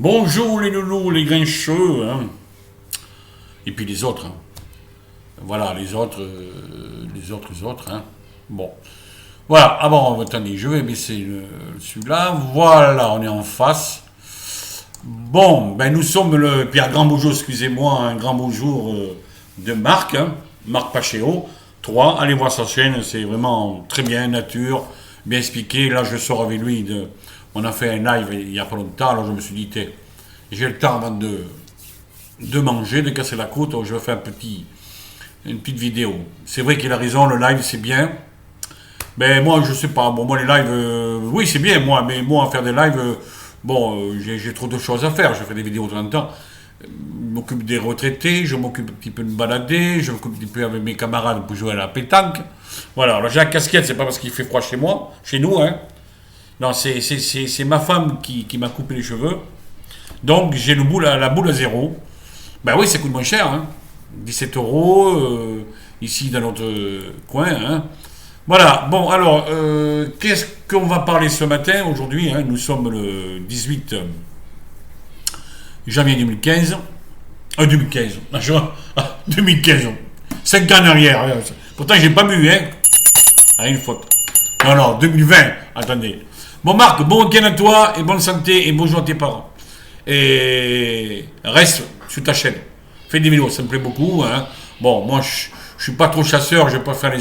Bonjour les loulous, les grincheux, hein. Et puis les autres, hein. Voilà, les autres, hein. Bon. Voilà, ah bon, attendez, je vais baisser celui-là. Voilà, on est en face. Bon, ben nous sommes puis un grand bonjour, excusez-moi, un grand bonjour de Marc, hein, Marc Pachéo, 3. Allez voir sa chaîne, c'est vraiment très bien, nature, bien expliqué. Là, je sors avec lui, on a fait un live il n'y a pas longtemps, alors je me suis dit, j'ai le temps avant de manger, de casser la croûte, donc je vais faire une petite vidéo. C'est vrai qu'il a raison, le live c'est bien, mais moi je sais pas, bon moi les lives, oui c'est bien moi, mais moi faire des lives, j'ai trop de choses à faire, je fais des vidéos de temps en temps. Je m'occupe des retraités, je m'occupe un petit peu de me balader, je m'occupe un petit peu avec mes camarades pour jouer à la pétanque. Voilà, alors j'ai la casquette, c'est pas parce qu'il fait froid chez moi, chez nous, hein. Non, c'est ma femme qui m'a coupé les cheveux. Donc j'ai la boule à zéro. Ben oui, ça coûte moins cher, hein. 17 euros, ici dans notre coin, hein. Voilà, bon alors, qu'est-ce qu'on va parler ce matin, aujourd'hui, hein. Nous sommes le 18 janvier 2015. 2015, 2015, 5 ans en arrière. Hein. Pourtant j'ai pas bu, hein. Ah, une faute. Non, non, 2020, attendez. Bon Marc, bon week-end à toi, et bonne santé, et bonjour à tes parents. Et reste sur ta chaîne. Fais des vidéos, ça me plaît beaucoup, hein. Bon, moi je suis pas trop chasseur, je préfère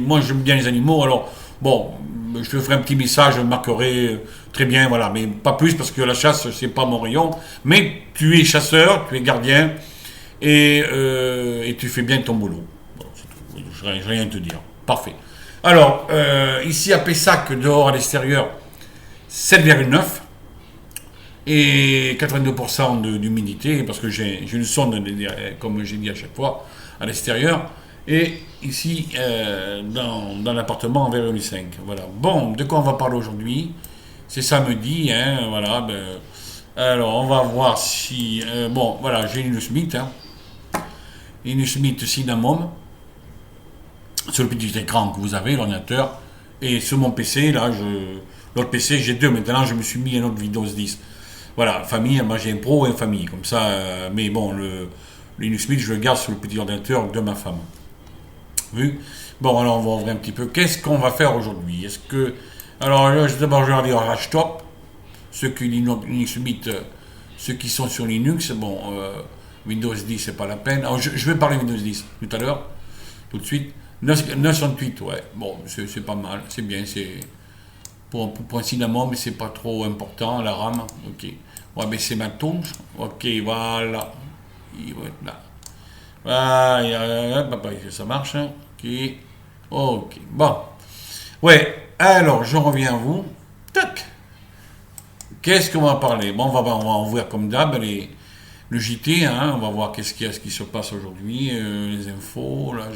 moi j'aime bien les animaux, alors bon, je te ferai un petit message, je marquerai très bien, voilà, mais pas plus parce que la chasse c'est pas mon rayon. Mais tu es chasseur, tu es gardien et tu fais bien ton boulot. Bon, c'est tout. Je n'ai rien à te dire. Parfait. Alors, ici à Pessac, dehors à l'extérieur, 7,9 et 82% d'humidité parce que j'ai une sonde, comme j'ai dit à chaque fois, à l'extérieur. Et ici, dans l'appartement, en 1,5. Voilà. Bon, de quoi on va parler aujourd'hui? C'est samedi, hein, voilà. Alors, on va voir si... bon, voilà, j'ai une Smith, hein. Une Smith Cinnamon, sur le petit écran que vous avez, l'ordinateur. Et sur mon PC, là, l'autre PC, j'ai deux. Maintenant, je me suis mis un autre Windows 10. Voilà, famille, moi j'ai un pro et une famille, comme ça. Mais bon, le Linux Mint, je le garde sur le petit ordinateur de ma femme. Vu? Bon, alors on va ouvrir un petit peu. Qu'est-ce qu'on va faire aujourd'hui? Est-ce que. Alors, là, d'abord, je vais regarder Rashtop. Ceux qui Linux Mint, ceux qui sont sur Linux, bon, Windows 10, c'est pas la peine. Alors, je vais parler Windows 10 tout à l'heure, tout de suite. 968, ouais, bon, c'est pas mal, c'est bien, c'est. Pour un cinnamon, mais c'est pas trop important, la RAM. Ok. On va baisser ma touche. Ok, voilà. Il va être là. Voilà, ça marche. Hein. Ok. Ok. Bon. Ouais. Alors, je reviens à vous. Tac. Qu'est-ce qu'on va parler? Bon, on va ouvrir comme d'hab le JT. Hein. On va voir ce qui se passe aujourd'hui. Les infos. Là,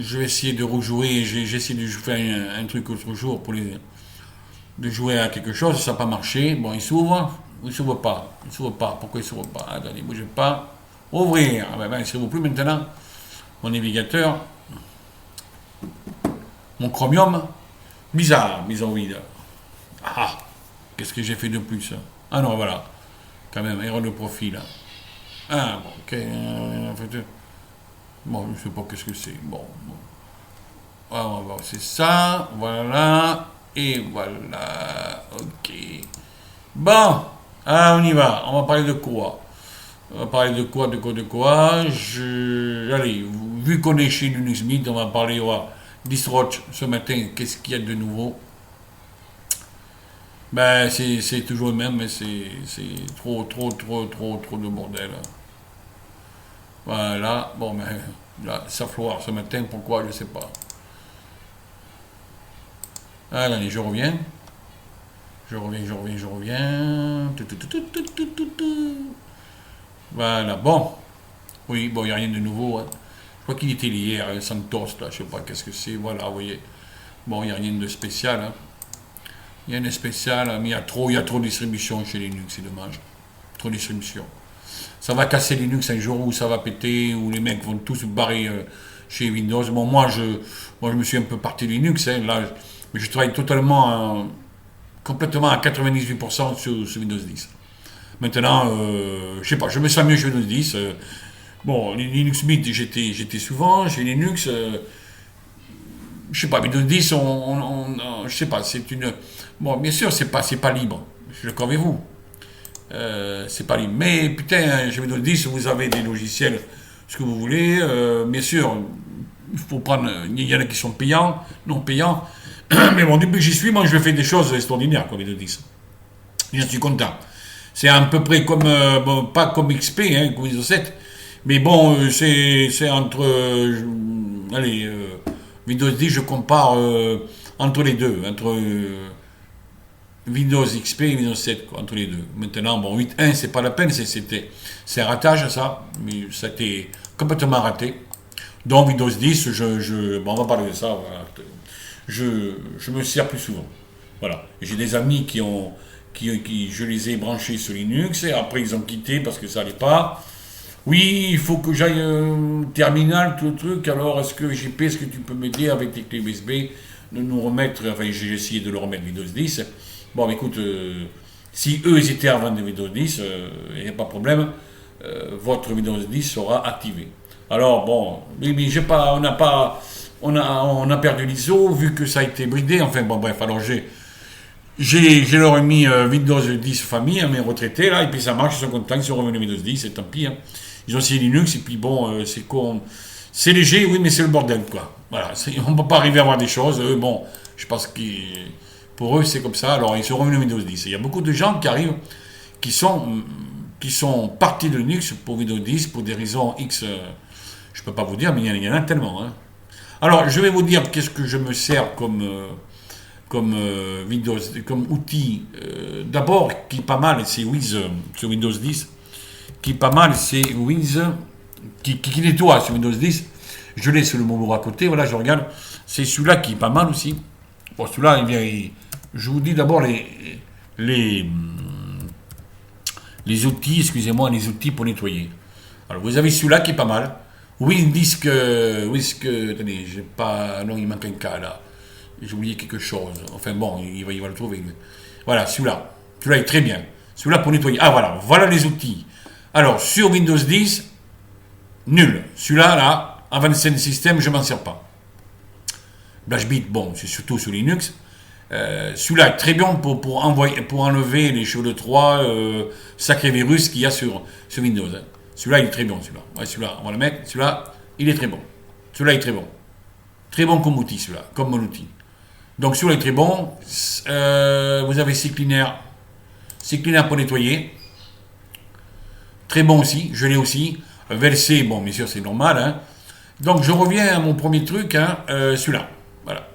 je vais essayer de rejouer. J'ai essayé de faire un truc l'autre jour de jouer à quelque chose. Ça n'a pas marché. Bon, il s'ouvre. Ou il s'ouvre pas. Il s'ouvre pas. Pourquoi il s'ouvre pas? Attendez, bougez pas. Ouvrir. Ah ben, il ne s'ouvre plus maintenant. Mon navigateur. Mon Chromium. Bizarre. Mise en vide. Ah. Qu'est-ce que j'ai fait de plus? Ah non, voilà. Quand même, erreur de profil. Ah, bon, ok. En fait, bon, je ne sais pas qu'est-ce que c'est. Bon. Ah, on va voir, c'est ça. Voilà. Et voilà. Ok. Bon. Ah, on y va. On va parler de quoi? On va parler de quoi? Allez, vu qu'on est chez Linux Mint, on va parler d'Isroch ce matin. Qu'est-ce qu'il y a de nouveau? Ben, c'est toujours le même, mais c'est trop de bordel. Voilà. Bon, ben, là, ça floire ce matin. Pourquoi? Je ne sais pas. Allez, je reviens. Je reviens. Voilà, bon. Oui, bon, il n'y a rien de nouveau. Hein. Je crois qu'il était hier, Santos, là, je sais pas qu'est-ce que c'est. Voilà, vous voyez. Bon, il n'y a rien de spécial. Hein. Il y a rien de spécial, mais il y a trop de distribution chez Linux, c'est dommage. Trop de distribution. Ça va casser Linux un jour où ça va péter, où les mecs vont tous se barrer chez Windows. Bon, moi, je me suis un peu parti Linux, hein, là, mais je travaille totalement complètement à 98% sur Windows 10. Maintenant, je sais pas, je me sens mieux sur Windows 10. Bon, Linux Mint, j'étais souvent. Chez Linux, je sais pas, Windows 10, je sais pas, c'est une... Bon, bien sûr, c'est pas libre. Je suis d'accord avec vous. C'est pas libre. Mais putain, chez Windows 10, vous avez des logiciels, ce que vous voulez. Bien sûr, il faut prendre... Il y en a qui sont payants, non payants. Mais bon, depuis que j'y suis, moi, je fais des choses extraordinaires, quoi, Windows 10. Je suis content. C'est à peu près comme, bon, pas comme XP, hein, comme Windows 7, mais bon, c'est entre, allez, Windows 10, je compare entre les deux, entre Windows XP et Windows 7, quoi, entre les deux. Maintenant, bon, 8.1, c'est pas la peine, c'est un ratage, ça, mais ça a été complètement raté. Donc, Windows 10, bon, on va parler de ça, voilà. Je me sers plus souvent. Voilà. J'ai des amis je les ai branchés sur Linux et après ils ont quitté parce que ça allait pas. Oui, il faut que j'aille un terminal, tout le truc. Alors, est-ce que tu peux m'aider avec tes clés USB de nous remettre, enfin, j'ai essayé de le remettre Windows 10. Bon, écoute, si eux ils étaient à vendre Windows 10, il n'y a pas de problème, votre Windows 10 sera activé. Alors, bon, mais j'ai pas, on a perdu l'ISO vu que ça a été bridé. Enfin, bon, bref, alors j'ai leur mis Windows 10 famille à mes retraités, là, et puis ça marche, ils sont contents, ils sont revenus à Windows 10, et tant pis. Hein. Ils ont essayé Linux, et puis bon, c'est léger, oui, mais c'est le bordel, quoi. Voilà, on ne peut pas arriver à avoir des choses. Eux, bon, je pense que pour eux, c'est comme ça, alors ils sont revenus à Windows 10. Il y a beaucoup de gens qui arrivent, qui sont partis de Linux pour Windows 10, pour des raisons X, je ne peux pas vous dire, mais il y en a tellement. Hein. Alors, je vais vous dire qu'est-ce que je me sers comme Windows, comme outil, d'abord, qui est pas mal, c'est Wiz sur Windows 10, qui est pas mal, c'est Wiz, qui nettoie sur Windows 10. Je l'ai sur le mobile à côté, voilà, je regarde. C'est celui-là qui est pas mal aussi. Bon, celui-là, je vous dis d'abord les outils, excusez-moi, les outils pour nettoyer. Alors, vous avez celui-là qui est pas mal. Windisk, attendez, j'ai pas, non, il manque un cas là. J'ai oublié quelque chose. Enfin bon, il va le trouver. Voilà, celui-là. Celui-là est très bien. Celui-là pour nettoyer. Ah voilà les outils. Alors, sur Windows 10, nul. Celui-là, là, Advanced System, je ne m'en sers pas. BlashBit, bon, c'est surtout sur Linux. Celui-là est très bien pour enlever les cheveux de Troie, sacré virus qu'il y a sur Windows. Hein. Celui-là, il est très bon, celui-là. Ouais, celui-là, on va le mettre. Celui-là, il est très bon. Celui-là est très bon. Très bon comme outil, celui-là, comme mon outil. Donc celui-là est très bon. Vous avez CCleaner. CCleaner pour nettoyer. Très bon aussi, je l'ai aussi. VLC, bon, bien sûr, c'est normal. Hein. Donc je reviens à mon premier truc, hein, celui-là. Voilà.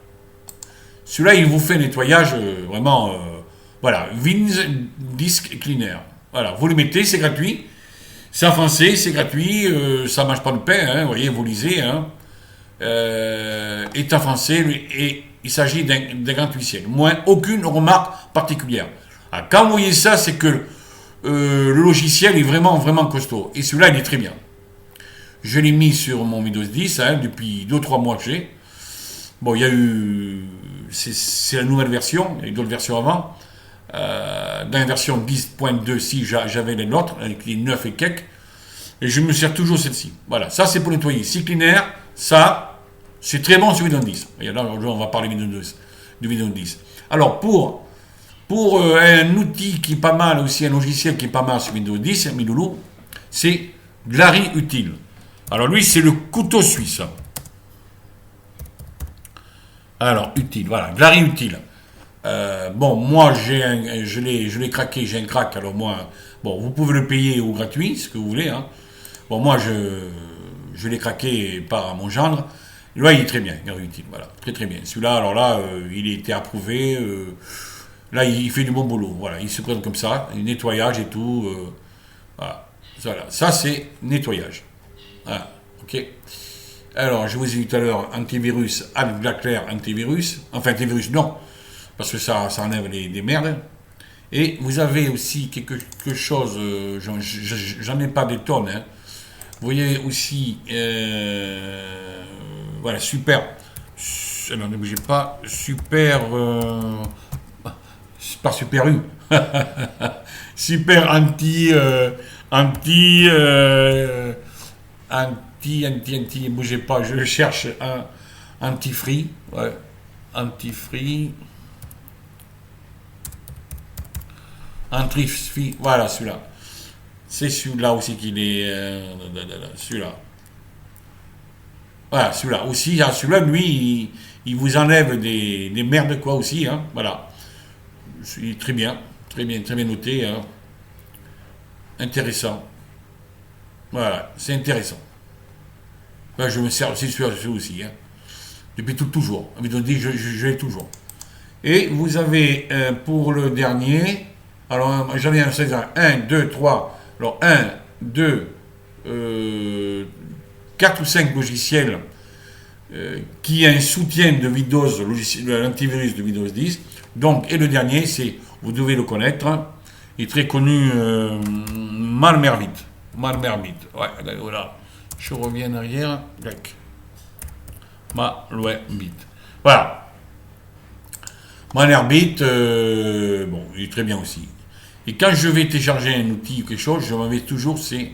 Celui-là, il vous fait nettoyage vraiment. Voilà, Windisk Cleaner. Voilà, vous le mettez, c'est gratuit. C'est en français, c'est gratuit. Ça ne mange pas de pain, hein, vous voyez, vous lisez. Hein. Est en français et il s'agit d'un grand logiciel. Moins aucune remarque particulière. Alors, quand vous voyez ça, c'est que le logiciel est vraiment, vraiment costaud. Et celui-là, il est très bien. Je l'ai mis sur mon Windows 10 hein, depuis 2-3 mois que j'ai. Bon, il y a eu... C'est la nouvelle version, il y a eu d'autres versions avant. Dans la version 10.2, si j'avais les nôtres, avec les 9 et quelques. Et je me sers toujours celle-ci. Voilà, ça c'est pour nettoyer. CCleaner, ça, c'est très bon sur Windows 10. Et là, aujourd'hui, on va parler de Windows 10. Alors, pour un outil qui est pas mal, aussi un logiciel qui est pas mal sur Windows 10, Miloulou, c'est Glary Utile. Alors, lui, c'est le couteau suisse. Alors, Utile, voilà, Glary Utile. Bon, moi, je l'ai craqué, j'ai un crack, alors moi, bon, vous pouvez le payer au gratuit, ce que vous voulez, hein. Bon, moi, je l'ai craqué par mon gendre. Là, il est très bien, Glary Utile, voilà, très très bien. Celui-là, alors là, il a été approuvé, là, il fait du bon boulot, voilà, il se présente comme ça, nettoyage et tout, voilà. Ça, c'est nettoyage. Voilà, ok. Alors, je vous ai dit tout à l'heure, antivirus, Adblocker antivirus, enfin, antivirus, non, parce que ça enlève des merdes. Et vous avez aussi quelque chose, j'en ai pas des tonnes, hein. Vous voyez aussi, voilà, super, alors ne bougez pas, super Pas Super U. Super anti, anti, bougez pas, je cherche un anti-free, ouais, anti-free, anti-free, voilà celui-là. C'est celui-là aussi qu'il est, celui-là. Voilà, celui-là aussi, celui-là, lui, il vous enlève des merdes, quoi, aussi, hein, voilà. C'est très bien noté, hein. Intéressant. Voilà, c'est intéressant. Là, je me sers aussi sur ce aussi, hein. Depuis toujours. Je l'ai toujours. Et vous avez pour le dernier, alors j'en ai un 1, 2, 3, alors 1, 2, 4 ou 5 logiciels qui a un soutien de Windows, l'antivirus de Windows 10. Donc, et le dernier, c'est, vous devez le connaître, hein, il est très connu, Malmervit. Malmervit, ouais, voilà. Je reviens en arrière, Malmervit. Voilà. Malmervit, bon, il est très bien aussi. Et quand je vais télécharger un outil ou quelque chose, je m'en toujours, c'est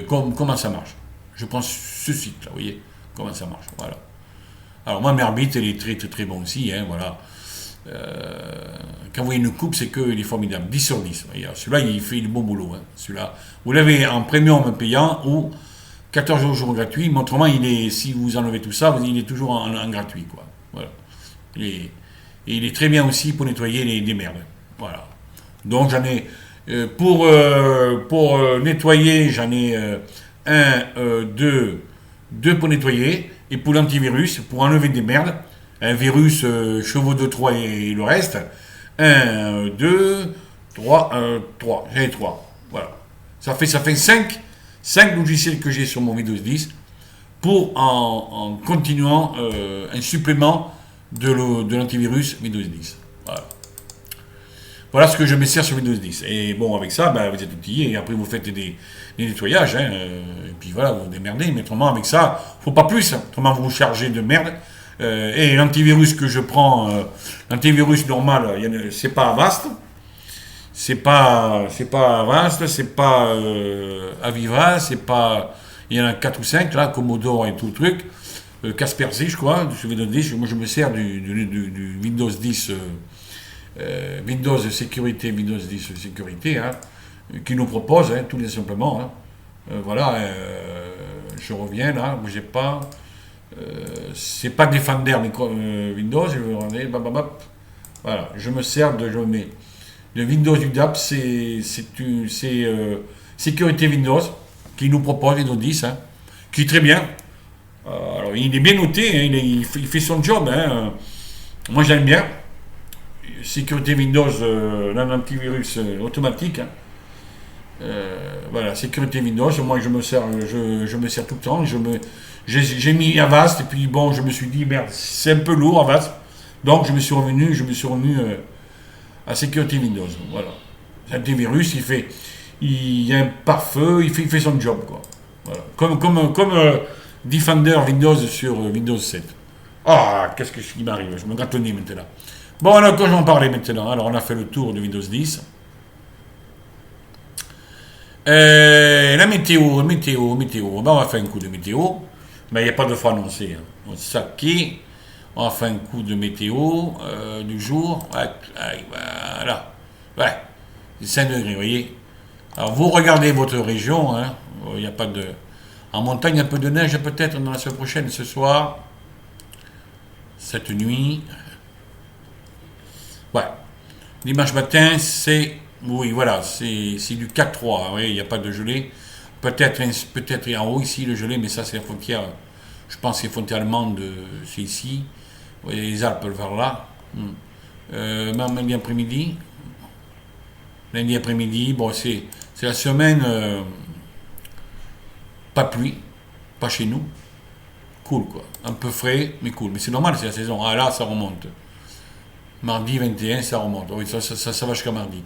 comment ça marche. Je prends ce site-là, vous voyez, comment ça marche, voilà. Alors, Malmervit, elle est très, très, très bon aussi, hein, voilà. Quand vous voyez une coupe, c'est qu'il est formidable. 10 sur 10. Celui-là, il fait le bon boulot. Hein. Celui-là, vous l'avez en premium payant ou 14 jours gratuit. Mais autrement, si vous enlevez tout ça, il est toujours en gratuit. Quoi. Voilà. Il est très bien aussi pour nettoyer les merdes. Voilà. Donc, j'en ai. Pour nettoyer, j'en ai deux pour nettoyer. Et pour l'antivirus, pour enlever des merdes, un virus chevaux de Troie et le reste. 1, 2, 3, 3. J'en ai 3. Voilà. Ça fait 5 logiciels que j'ai sur mon Windows 10 pour en continuant un supplément de l'antivirus Windows 10. Voilà. Voilà ce que je me sers sur Windows 10. Et bon, avec ça, ben, vous êtes outillé et après vous faites des nettoyages. Hein, et puis voilà, vous vous démerdez. Mais autrement, avec ça, il ne faut pas plus. Hein. Autrement, vous vous chargez de merde. Et l'antivirus que je prends, l'antivirus normal, c'est pas Avast, c'est pas Avast, c'est pas Aviva, c'est pas, il y en a 4 ou 5 là, Commodore et tout le truc, Kaspersky je crois, je moi je me sers du Windows 10, Windows Sécurité, Windows 10 Sécurité, hein, qui nous propose, hein, tout simplement, hein. Voilà, je reviens là, bougez pas. C'est pas Defender mais Windows, voilà, je me sers de le Windows UDAP, c'est sécurité Windows qui nous propose Windows 10, hein, qui est très bien. Alors il est bien noté, hein, il fait son job, hein. Moi j'aime bien. Sécurité Windows, l'antivirus automatique, hein. Voilà, sécurité Windows, moi je me sers tout le temps, j'ai mis Avast et puis bon, je me suis dit merde, c'est un peu lourd Avast, donc je me suis revenu à sécurité Windows. Voilà, l'antivirus, il y a un pare-feu, il fait son job quoi. Voilà, comme Defender Windows sur Windows 7. Ah, qu'est-ce qui m'arrive, je me gratte le nez maintenant. Bon, alors quand j'en parlais maintenant, alors on a fait le tour de Windows 10. La météo. Ben, on va faire un coup de météo. Mais il n'y a pas de fois annoncé. Hein. On va faire un coup de météo du jour. Voilà. Ouais. C'est 5 degrés, vous voyez. Alors vous regardez votre région. Hein. Il n'y a pas de. En montagne, un peu de neige peut-être dans la semaine prochaine, ce soir. Cette nuit. Ouais. Dimanche matin, c'est. Oui, voilà, c'est du 4-3. Oui, il n'y a pas de gelée. Peut-être en haut ici le gelé, mais ça c'est la frontière. Je pense que c'est la frontière allemande, c'est ici. Vous voyez les Alpes vers là. Lundi après-midi. Bon, c'est la semaine. Pas pluie, pas chez nous. Cool quoi. Un peu frais, mais cool. Mais c'est normal, c'est la saison. Ah là, ça remonte. Mardi 21, ça remonte. Oui, ça va jusqu'à mardi.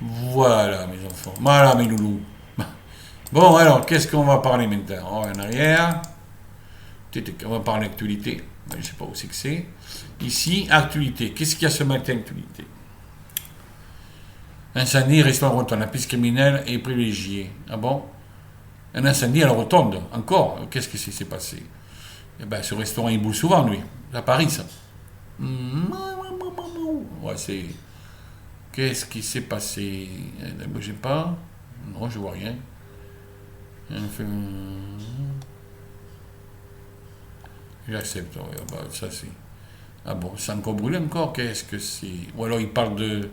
Voilà, mes enfants. Voilà, mes loulous. Bon, alors, qu'est-ce qu'on va parler maintenant? On va en arrière. On va parler d'actualité. Je ne sais pas où c'est que c'est. Ici, actualité. Qu'est-ce qu'il y a ce matin, actualité? Incendie, restaurant rotonde. La piste criminelle est privilégiée. Ah bon? Un incendie à la rotonde. Encore? Qu'est-ce qui s'est passé? Eh ben, ce restaurant, il boule souvent, lui. C'est à Paris, ça. Ouais, c'est... Qu'est-ce qui s'est passé? Ne bougez pas. Non, je vois rien. J'accepte. Ouais, bah, ça, c'est... Ah bon, c'est encore brûlé encore? Qu'est-ce que c'est? Ou alors, il parle de...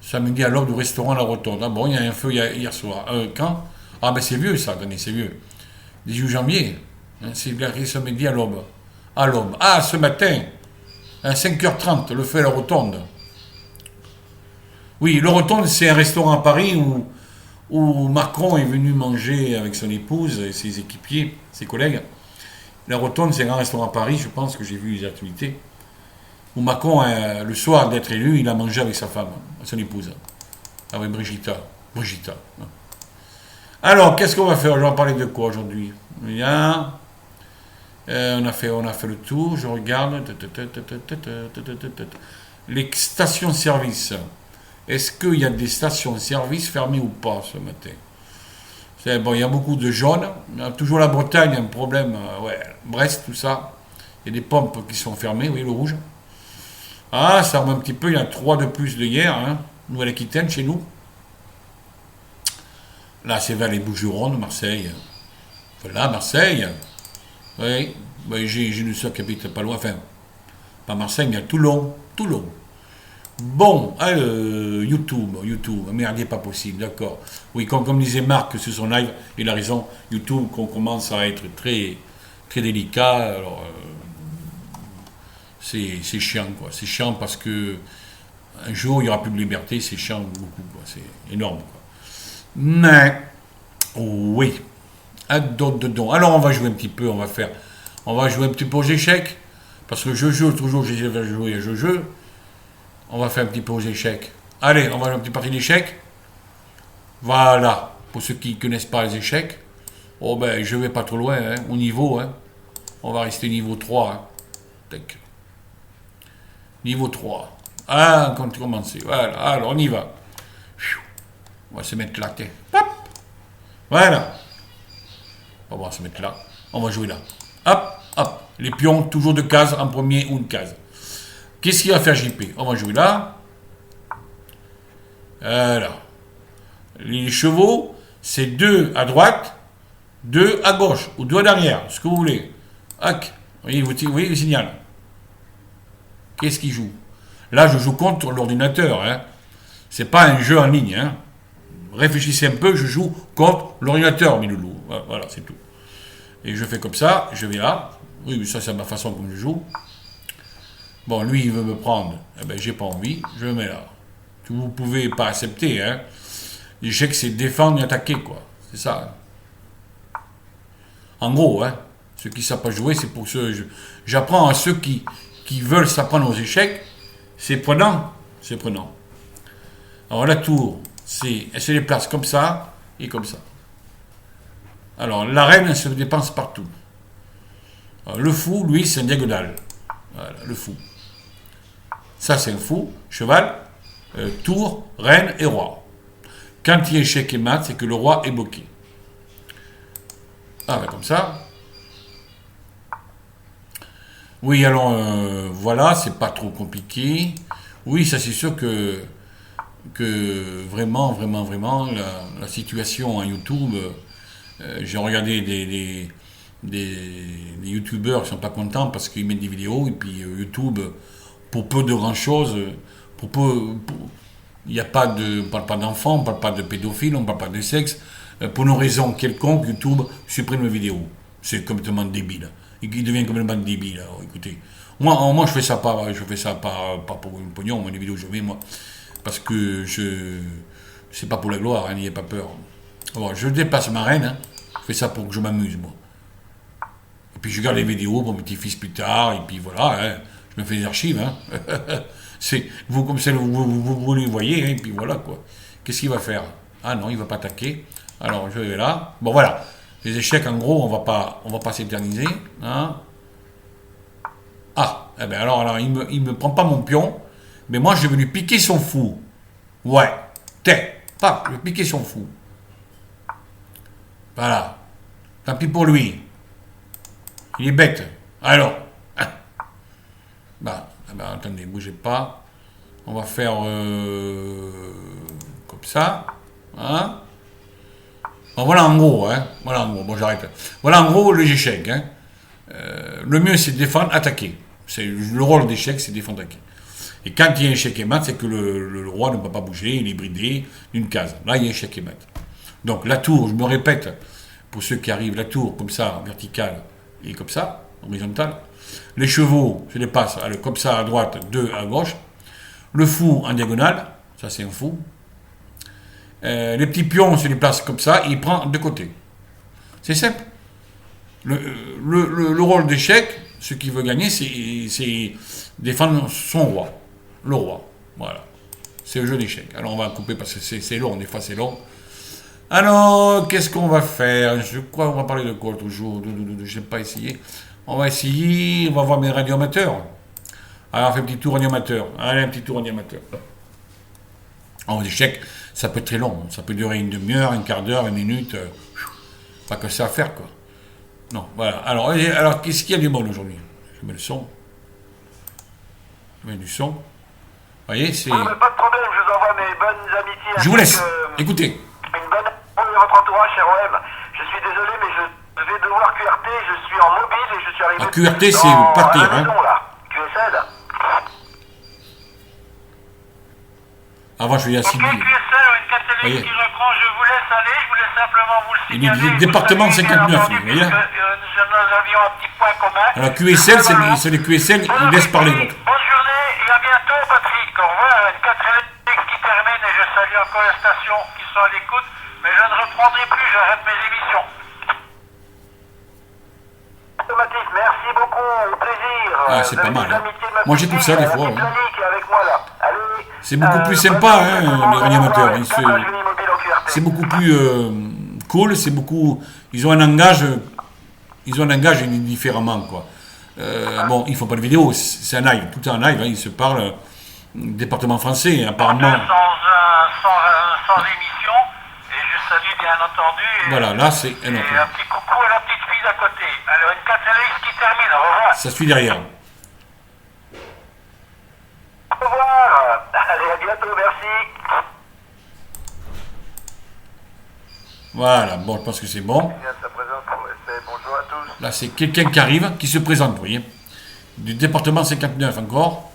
Samedi à l'heure du restaurant La Rotonde. Ah bon, il y a un feu hier soir. Quand? Ah ben c'est vieux ça, attendez, c'est vieux. 18 janvier. Hein, c'est bien samedi à l'aube. À l'aube. Ah, ce matin, à 5h30, le feu à La Rotonde. Oui, La Rotonde, c'est un restaurant à Paris où Macron est venu manger avec son épouse et ses équipiers, ses collègues. La Rotonde, c'est un grand restaurant à Paris, je pense que j'ai vu les activités. Où Macron, le soir d'être élu, il a mangé avec sa femme, son épouse, avec Brigitta. Brigitta. Alors, qu'est-ce qu'on va faire? Je vais en parler de quoi aujourd'hui? Bien. On a fait le tour, je regarde. Les stations-service. Est-ce qu'il y a des stations-service fermées ou pas ce matin? Bon, il y a beaucoup de jaunes. Toujours la Bretagne, un problème. Ouais, Brest, tout ça. Il y a des pompes qui sont fermées, oui, le rouge. Ah, ça remonte un petit peu, il y a 3 de plus de hier, hein. Nouvelle-Aquitaine, chez nous. Là, c'est vers les Bouches-du-Rhône, Marseille. Voilà, Marseille. Oui, ben, j'ai une soeur qui habite pas loin, enfin, pas Marseille, mais à Toulon. Toulon. Bon, YouTube, merde, pas possible, d'accord. Oui, comme disait Marc sur son live, il a raison, YouTube, qu'on commence à être très, très délicat, alors... c'est chiant, quoi. C'est chiant parce que un jour, il n'y aura plus de liberté, c'est chiant beaucoup, quoi. C'est énorme, quoi. Mais, oui. Alors, on va jouer un petit peu, on va jouer un petit peu aux échecs, parce que je joue toujours, j'ai joué et je joue. On va faire un petit peu aux échecs. Allez, on va jouer une petite partie d'échecs. Voilà. Pour ceux qui ne connaissent pas les échecs, oh ben, je vais pas trop loin, hein, au niveau, hein. On va rester niveau 3, hein. Tac. Niveau 3. Ah, quand tu commences. Voilà, alors on y va. On va se mettre là. Hop. Voilà. On va se mettre là. On va jouer là. Hop, hop. Les pions, toujours de cases en premier ou une case. Qu'est-ce qu'il va faire JP? On va jouer là. Voilà. Les chevaux, c'est 2 à droite, 2 à gauche, ou 2 à l'arrière, ce que vous voulez. Hac. Vous voyez le signal. Qu'est-ce qu'il joue? Là, je joue contre l'ordinateur. Hein. C'est pas un jeu en ligne. Hein. Réfléchissez un peu, je joue contre l'ordinateur, mes loulous. Voilà, c'est tout. Et je fais comme ça, je vais là. Oui, ça, c'est ma façon comme je joue. Bon, lui, il veut me prendre. Eh ben, j'ai pas envie, je me mets là. Vous pouvez pas accepter. Hein. L'échec, c'est défendre et attaquer, quoi. C'est ça. Hein. En gros, hein, ceux qui ne savent pas jouer, c'est pour ceux... J'apprends à ceux qui veulent s'apprendre aux échecs, c'est prenant. C'est prenant. Alors la tour, elle se déplace comme ça et comme ça. Alors la reine, elle se dépense partout. Alors, le fou, lui, c'est un diagonal. Voilà, le fou. Ça, c'est un fou. Cheval, tour, reine et roi. Quand il y a échec et mat, c'est que le roi est bloqué. Ah, ben, comme ça. Oui, alors, voilà, c'est pas trop compliqué. Oui, ça, c'est sûr que vraiment, la situation à YouTube, j'ai regardé des youtubeurs qui sont pas contents parce qu'ils mettent des vidéos et puis YouTube, pour peu de grand chose, il n'y a pas de, on parle pas d'enfants, on parle pas de pédophiles, on parle pas de sexe, pour une raison quelconque, YouTube supprime les vidéos. C'est complètement débile. Il devient complètement débile. Alors, écoutez, moi je fais ça pas pour une pognon, moi les vidéos je mets moi. Parce que c'est pas pour la gloire, hein, n'ayez pas peur. Alors, je dépasse ma reine, hein, je fais ça pour que je m'amuse, moi. Et puis je regarde les vidéos pour mon petit-fils plus tard, et puis voilà, hein, je me fais des archives. Hein. C'est, vous, comme ça, vous les voyez, hein, et puis voilà, quoi. Qu'est-ce qu'il va faire? Ah non, il va pas attaquer. Alors, je vais là. Bon, voilà. Les échecs, en gros, on va pas s'éterniser. Hein. Ah, eh ben alors, il me prend pas mon pion. Mais moi, je vais lui piquer son fou. Ouais. Tiens, paf, je vais piquer son fou. Voilà. Tant pis pour lui. Il est bête. Alors. Bah, attendez, bougez pas. On va faire comme ça. Hein. Bon, voilà en gros. Hein. Voilà en gros. Bon, j'arrête. Voilà en gros les échecs. Hein. Le mieux, c'est de défendre, attaquer. Le rôle d'échec, c'est défendre, attaquer. Et quand il y a échec et mat, c'est que le roi ne peut pas bouger, il est bridé d'une case. Là, il y a échec et mat. Donc la tour, je me répète, pour ceux qui arrivent, la tour, comme ça, verticale, et comme ça, horizontale. Les chevaux, je les passe comme ça à droite, 2 à gauche. Le fou en diagonale, ça c'est un fou. Les petits pions, je les place comme ça, il prend de côté. C'est simple. Le rôle d'échec, ce qu'il veut gagner, c'est défendre son roi. Le roi. Voilà. C'est le jeu d'échecs. Alors on va couper parce que c'est long, des fois c'est long. Alors, qu'est-ce qu'on va faire? Je crois qu'on va parler de quoi toujours? Je n'ai pas essayé. On va essayer, on va voir mes radioamateurs. Alors on fait un petit tour radioamateur. Allez, un petit tour radioamateur. En échec, ça peut être très long. Ça peut durer une demi-heure, un quart d'heure, 20 minutes. Pas que ça à faire, quoi. Non, voilà. Alors qu'est-ce qu'il y a du bon aujourd'hui? Je mets le son. Je mets du son. Vous voyez, c'est... Oui, mais pas de problème, je vous envoie mes bonnes amitiés. Je vous laisse. Écoutez. Une bonne de votre entourage, cher OM. Je suis désolé, mais je vais devoir QRT. Je suis en mobile et je suis arrivé... QRT, c'est partir, à la maison, là. QSL. Avant, je vais y assimiler. Ok, QSL, une catégorie qui reprend. Je vous laisse aller. Je voulais simplement vous le signaler. Il est du département 59, vous voyez là. Nous avions un petit point commun. Alors, QSL, c'est les QSL, ils laissent parler l'autre. Bonne journée et à bientôt, Patrick. Au revoir. Une 4 qui termine et je salue encore les stations qui sont à l'écoute. Mais je ne reprendrai plus, j'arrête mes émissions. Automatique, merci beaucoup, au plaisir. Ah, c'est pas mal. Hein. Moi, j'écoute ça des fois. Hein. C'est beaucoup plus sympa, hein, les réanimateurs. C'est beaucoup plus cool, c'est beaucoup... Ils ont un langage différemment, quoi. Bon, ils ne font pas de vidéo, c'est un live, tout est en live, hein, ils se parlent département français, apparemment. Sans émission, et je salue bien entendu. Voilà, là c'est un autre. Et un petit coucou à la petite fille d'à côté. Alors, une 4LX qui termine, au revoir. Ça suit derrière. Au revoir, allez, à bientôt, merci. Voilà, bon, je pense que c'est bon. Bonjour à tous. Là, c'est quelqu'un qui arrive, qui se présente, vous voyez. Du département 59 encore.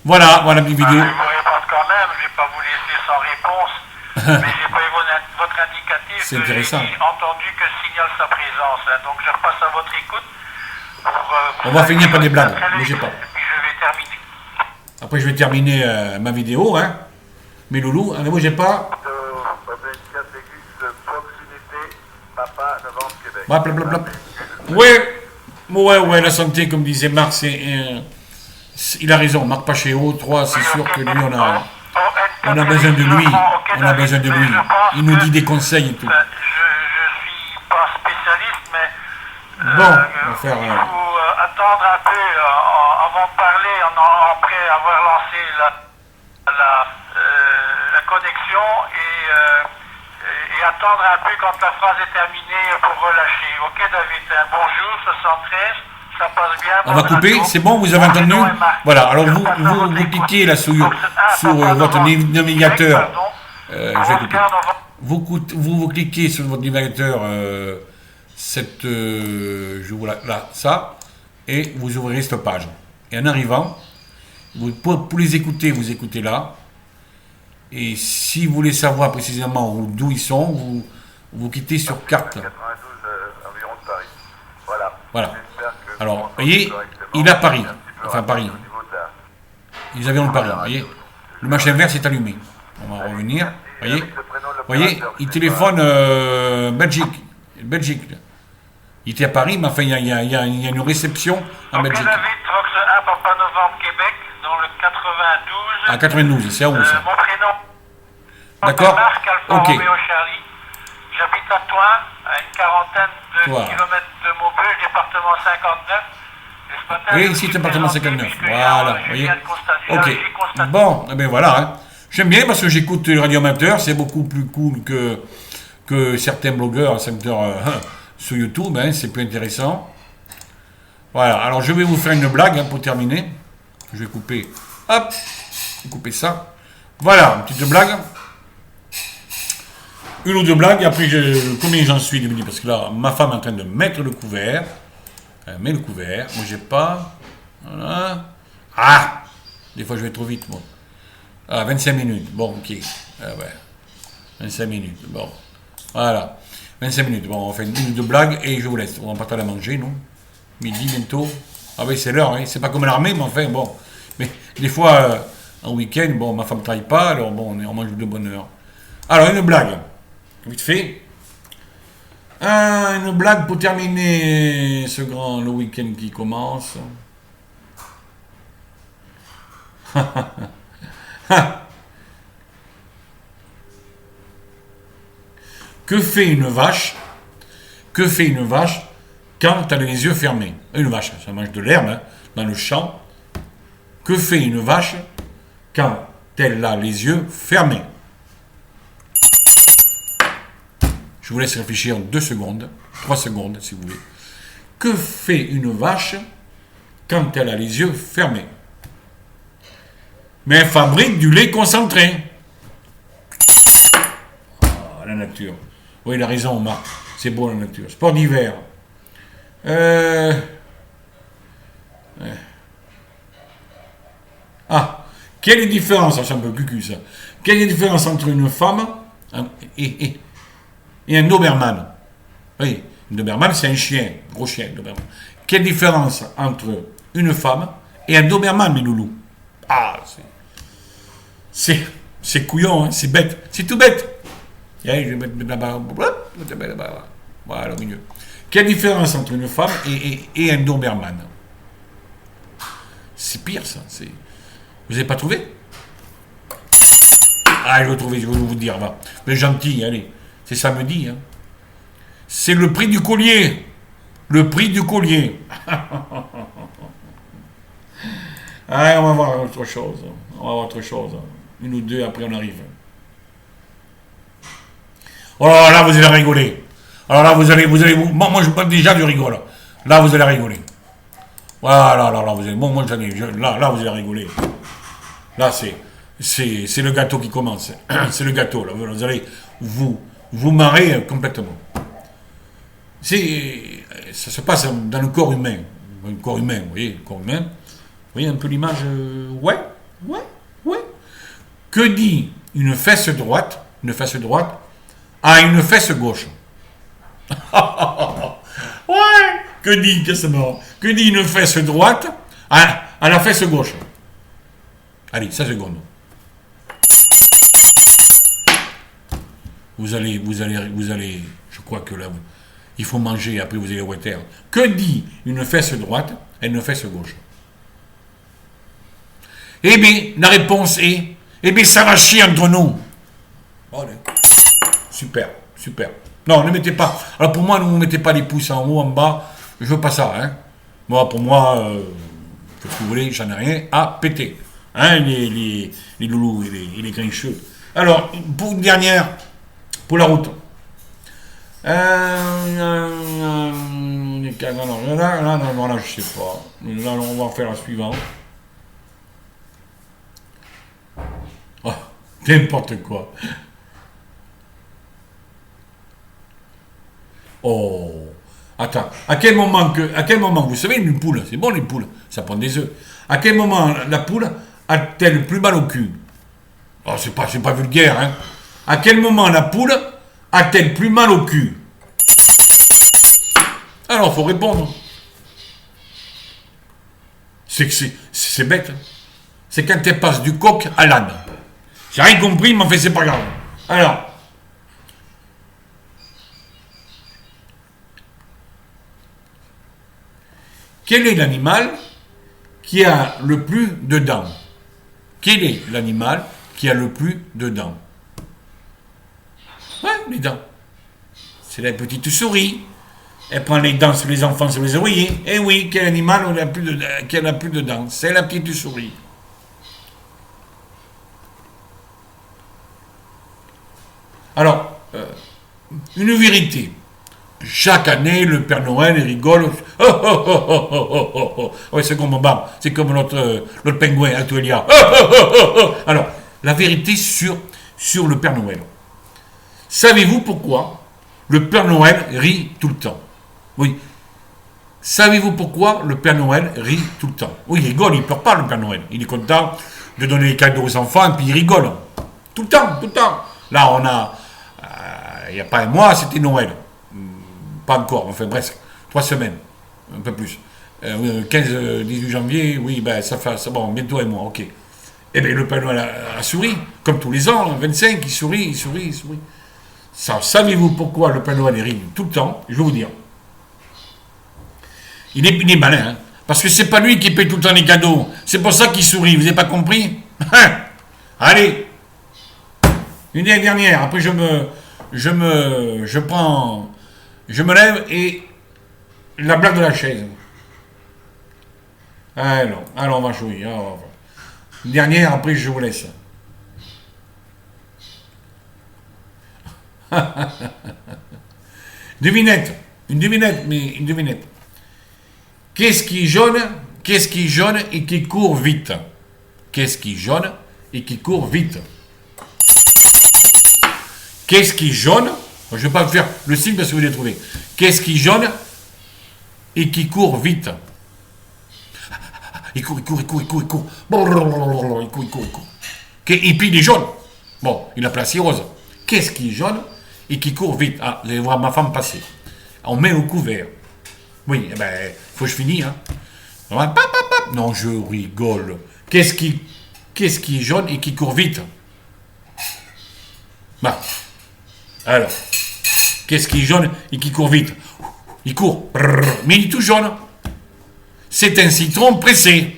Voilà la petite vidéo. Je vous réponds quand même, je ne vais pas vous laisser sans réponse, mais j'ai pas eu votre indicatif. C'est intéressant. J'ai entendu que je signale sa présence, hein, donc je repasse à votre écoute. On va finir par des blagues, bougez pas. Et puis je vais terminer. Après, je vais terminer ma vidéo, hein. Mes loulous, ne bougez pas. Blablabla. Ouais, la santé, comme disait Marc, il a raison. Suis Pachéo, 3, c'est sûr que lui, on a besoin de lui. On a besoin de lui. Il nous dit des conseils et tout. Je suis pas spécialiste, mais bon, on va faire... il faut attendre un peu avant de parler, après avoir lancé la connexion et attendre un peu quand la phrase est terminée pour relâcher. Ok, David, bonjour, 73. Ça passe bien. On va couper, c'est bon, vous avez entendu? Voilà, alors vous cliquez là sur votre navigateur. Je vais couper. Vous cliquez sur votre navigateur, je vous là, ça, et vous ouvrirez cette page. Et en arrivant, pour les écouter, vous écoutez là. Et si vous voulez savoir précisément d'où ils sont, vous quittez sur carte. 92 environ de Paris. Voilà. Alors, vous voyez, il a Paris. Enfin, Paris. Ils avaient le Paris, vous voyez. Le machin vert s'est allumé. On va revenir. Vous voyez, il téléphone Belgique. Il était à Paris, mais enfin, il y a une réception en Belgique. David, Trox 1, Papa Novembre, Québec, dans le 92. Ah, 92, c'est à où ça? Mon prénom. D'accord. Marc Alpha Ok. Romeo Charlie. J'habite à Toin, à une quarantaine de kilomètres de Maubeuge, département 59. Et site appartement 59. Voilà, vous voyez. Ok. Bon, eh bien voilà. Hein. J'aime bien parce que j'écoute les radioamateurs, c'est beaucoup plus cool que certains blogueurs, sur YouTube, hein, c'est plus intéressant. Voilà, alors je vais vous faire une blague hein, pour terminer. Je vais couper, hop, couper ça. Voilà, une petite blague. Une ou deux blagues, et après combien j'en suis de midi, parce que là, ma femme est en train de mettre le couvert. Elle met le couvert, moi j'ai pas. Voilà. Ah! Des fois je vais trop vite, moi. Ah, 25 minutes, bon, ok. Ah ouais. 25 minutes, bon. Voilà. 25 minutes, bon, on fait une ou deux blagues et je vous laisse. On va partir à manger, non? Midi bientôt. Ah oui, c'est l'heure, hein. C'est pas comme l'armée, mais enfin, bon. Mais des fois, en week-end, bon, ma femme ne travaille pas, alors bon, on mange de bonne heure. Alors, une blague. Vite fait. Une blague pour terminer le week-end qui commence. Que fait une vache? Que fait une vache quand elle a les yeux fermés? Une vache, ça mange de l'herbe hein, dans le champ. Que fait une vache quand elle a les yeux fermés? Je vous laisse réfléchir 2 secondes, 3 secondes si vous voulez. Que fait une vache quand elle a les yeux fermés? Mais elle fabrique du lait concentré. Ah, la nature. Oui, il a raison, Marc. C'est beau la nature. Sport d'hiver. Ah, quelle est la différence? C'est un peu cucu ça. Quelle est la différence entre une femme et un Doberman? Oui, un Doberman c'est un chien, gros chien, Doberman. Quelle différence entre une femme et un Doberman, mes loulous? Ah, c'est couillon, hein, c'est bête, c'est tout bête. Et allez, je vais mettre là-bas, voilà, au milieu. Quelle différence entre une femme et un Doberman? C'est pire, ça. Vous n'avez pas trouvé? Ah, je vais trouver, je vais vous dire, va. Mais gentil, allez. C'est samedi, hein. C'est le prix du collier. Le prix du collier. Allez, on va voir autre chose. On va voir autre chose. Une ou deux, après on arrive. Oh là, vous allez rigoler. Alors là, vous allez, moi je parle déjà du rigole. Là, vous allez rigoler. Voilà, là, vous allez, bon, moi, là, vous allez rigoler. Là, c'est le gâteau qui commence. C'est le gâteau, là. Vous allez vous marrer complètement. Ça se passe dans le corps humain. Le corps humain, vous voyez, le corps humain. Vous voyez un peu l'image? Ouais. Que dit une fesse droite à une fesse gauche? Ouais. Que dit une fesse droite à la fesse gauche? Allez, 5 secondes. Vous allez, je crois que là, il faut manger, après vous allez au water. Que dit une fesse droite à une fesse gauche? Eh bien, la réponse est, ça va chier entre nous. Allez. Super. Non, ne mettez pas. Alors pour moi, ne vous mettez pas les pouces en haut, en bas. Je veux pas ça, hein. Moi, pour moi, que vous voulez, j'en ai rien à péter. Hein, les loulous et les grincheux. Alors, pour une dernière, pour la route. Non, là, je sais pas. Là, on va faire la suivante. Oh, n'importe quoi. Oh, attends. À quel moment, vous savez, une poule, c'est bon les poules, ça prend des œufs. À quel moment la poule a-t-elle plus mal au cul? Oh, c'est pas vulgaire, hein. À quel moment la poule a-t-elle plus mal au cul? Alors, faut répondre. C'est bête. C'est quand elle passe du coq à l'âne. J'ai rien compris, mais en fait, c'est pas grave. Alors. Quel est l'animal qui a le plus de dents? Quel est l'animal qui a le plus de dents? Ouais, les dents. C'est la petite souris. Elle prend les dents sur les enfants, sur les oreillers. Eh oui, quel animal qui n'a plus de dents? C'est la petite souris. Alors, une vérité. Chaque année, le Père Noël rigole. Oh, oh, oh, oh, oh, oh, oh, oh. Ouais, c'est comme Bob, c'est comme l'autre pingouin, Actuelia. Oh, oh, oh, oh, oh. Alors, la vérité sur le Père Noël. Savez-vous pourquoi le Père Noël rit tout le temps? Oui. Savez-vous pourquoi le Père Noël rit tout le temps? Oui, il rigole, il ne pleure pas, le Père Noël. Il est content de donner les cadeaux aux enfants, et puis il rigole. Tout le temps, tout le temps. Là, on a... il n'y a pas un mois, c'était Noël. Pas encore, enfin presque. 3 semaines, un peu plus. 15-18 janvier, oui, ben ça fait... bon, bientôt un mois, ok. Eh bien, le Père Noël a souri, comme tous les ans, 25, il sourit, il sourit, il sourit. Ça, savez-vous pourquoi le Père Noël rit tout le temps? Je vais vous dire. Il est malin, hein, parce que c'est pas lui qui paye tout le temps les cadeaux. C'est pour ça qu'il sourit, vous n'avez pas compris? Allez, une dernière, après je me lève et la blague de la chaise. Alors on va jouer. Une dernière, après je vous laisse. Devinette, une devinette. Qu'est-ce qui est jaune et qui court vite? Qu'est-ce qui est jaune et qui court vite? Qu'est-ce qui est jaune? Je ne vais pas faire le signe parce que vous l'avez trouvé. Qu'est-ce qui est jaune et qui court vite? Il court. Et puis il est jaune. Bon, il a placé rose. Qu'est-ce qui est jaune et qui court vite? Ah, vous allez voir ma femme passer. On met au couvert. Oui, eh ben, faut que je finisse, hein. Non, je rigole. Qu'est-ce qui est jaune et qui court vite? Bah. Alors, qu'est-ce qui est jaune et qui court vite? Il court, mais il est tout jaune. C'est un citron pressé.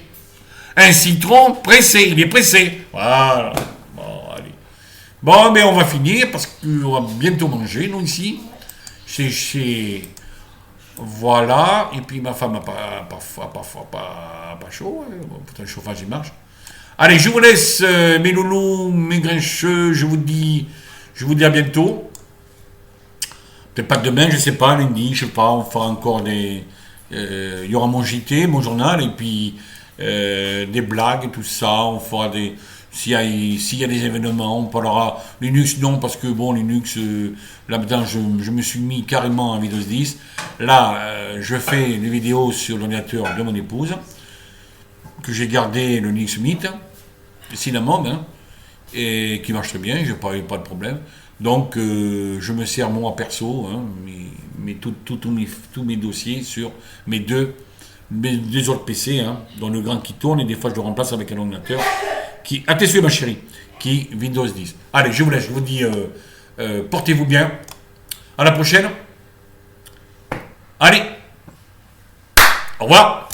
Un citron pressé, il est pressé. Voilà. Bon, allez. Bon, mais on va finir parce qu'on va bientôt manger, nous, ici. Chez... Voilà. Et puis ma femme n'a pas chaud. Pourtant, le chauffage, il marche. Allez, je vous laisse, mes loulous, mes grincheux. Je vous dis à bientôt. Peut-être pas demain, je sais pas, lundi, je sais pas. On fera encore des... il y aura mon JT, mon journal, et puis des blagues et tout ça. On fera des... S'il y a des événements, on parlera. Linux, non, parce que bon, Linux, là-dedans, je me suis mis carrément à Windows 10. Là, je fais des vidéos sur l'ordinateur de mon épouse, que j'ai gardé le Linux Mint, Cinnamon, hein, et qui marche très bien, j'ai pas de problème. Donc, je me sers moi perso, hein, tous mes dossiers sur mes deux autres PC, hein, dont le grand qui tourne, et des fois je le remplace avec un ordinateur qui, attention ma chérie, qui Windows 10. Allez, je vous laisse, je vous dis, portez-vous bien. À la prochaine. Allez, au revoir.